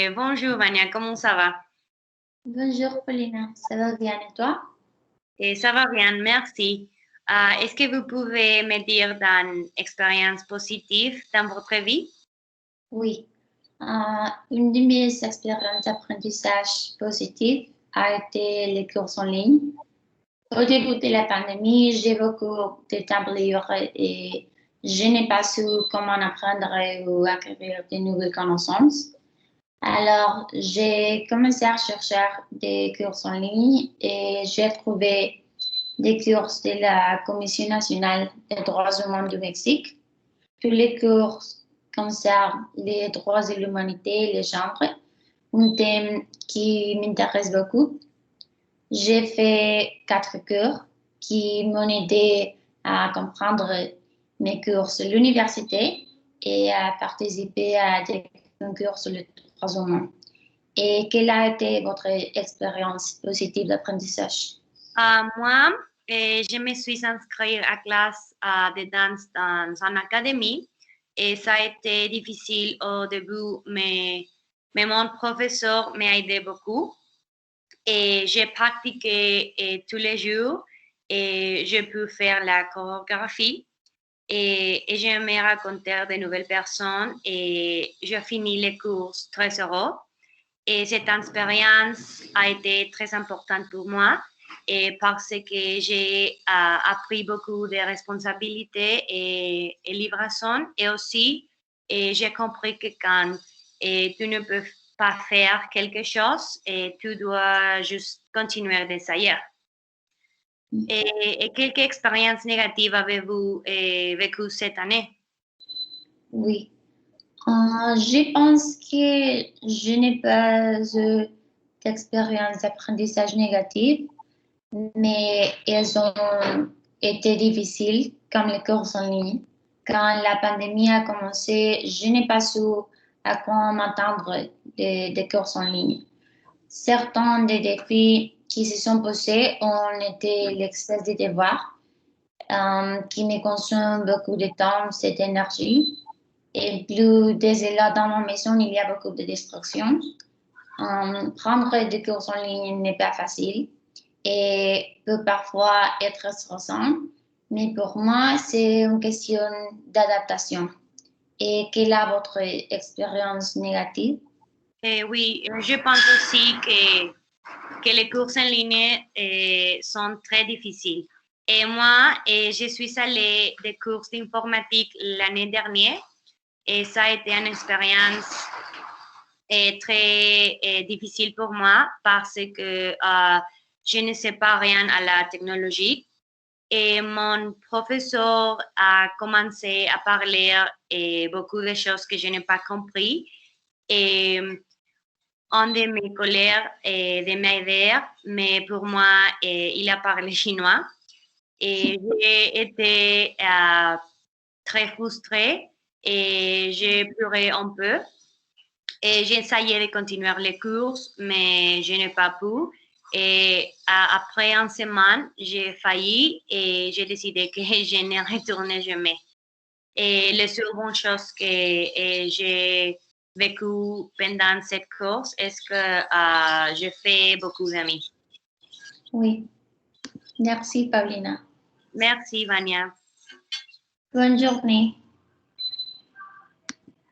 Bonjour Vania, comment ça va? Bonjour Paulina, ça va bien et toi? Ça va bien, merci. Est-ce que vous pouvez me dire d'une expérience positive dans votre vie? Oui. Une de mes expériences d'apprentissage positives a été les cours en ligne. Au début de la pandémie, j'ai beaucoup de temps libre et je n'ai pas su comment apprendre ou acquérir de nouvelles connaissances. Alors, j'ai commencé à chercher des cours en ligne et j'ai trouvé des cours de la Commission nationale des droits humains du Mexique. Tous les cours concernent les droits et l'humanité et les genres, un thème qui m'intéresse beaucoup. J'ai fait 4 cours qui m'ont aidé à comprendre mes cours sur l'université et à participer à des concours sur les droits humains. Et quelle a été votre expérience positive d'apprentissage? Moi, je me suis inscrite à classe de danse dans une académie et ça a été difficile au début, mais mon professeur m'a aidé beaucoup. Et j'ai pratiqué tous les jours et je peux faire la chorégraphie et j'aimais raconter de nouvelles personnes et je finis les cours très heureux. Et cette expérience a été très importante pour moi et parce que j'ai appris beaucoup de responsabilités et livraison et aussi et j'ai compris que quand tu ne peux pas faire quelque chose et tu dois juste continuer d'essayer. Et quelle expérience négative avez-vous vécu cette année? Oui. Je pense que je n'ai pas eu d'expérience d'apprentissage négative, mais elles ont été difficiles, comme les cours en ligne. Quand la pandémie a commencé, je n'ai pas su à quoi m'attendre des cours en ligne. Certains des défis qui se sont posés ont été l'excès de devoirs, qui me consomme beaucoup de temps, cette énergie. Et plus désolé, dans ma maison, il y a beaucoup de distractions. Prendre des cours en ligne n'est pas facile et peut parfois être stressant, mais pour moi, c'est une question d'adaptation. Et quelle est votre expérience négative? Oui, je pense aussi que les cours en ligne sont très difficiles. Et moi, je suis allée des cours d'informatique l'année dernière et ça a été une expérience très difficile pour moi parce que je ne sais pas rien à la technologie. Et mon professeur a commencé à parler beaucoup de choses que je n'ai pas compris. Et un de mes collègues de m'aider, mais pour moi, il a parlé chinois. Et j'ai été très frustrée et j'ai pleuré un peu. Et j'ai essayé de continuer les cours, mais je n'ai pas pu. Et après une semaine, j'ai failli et j'ai décidé que je ne retournerai jamais. Et la seule bonne chose que j'ai vécu pendant cette course est que j'ai fait beaucoup d'amis. Oui, merci Paulina. Merci, Vania. Bonne journée.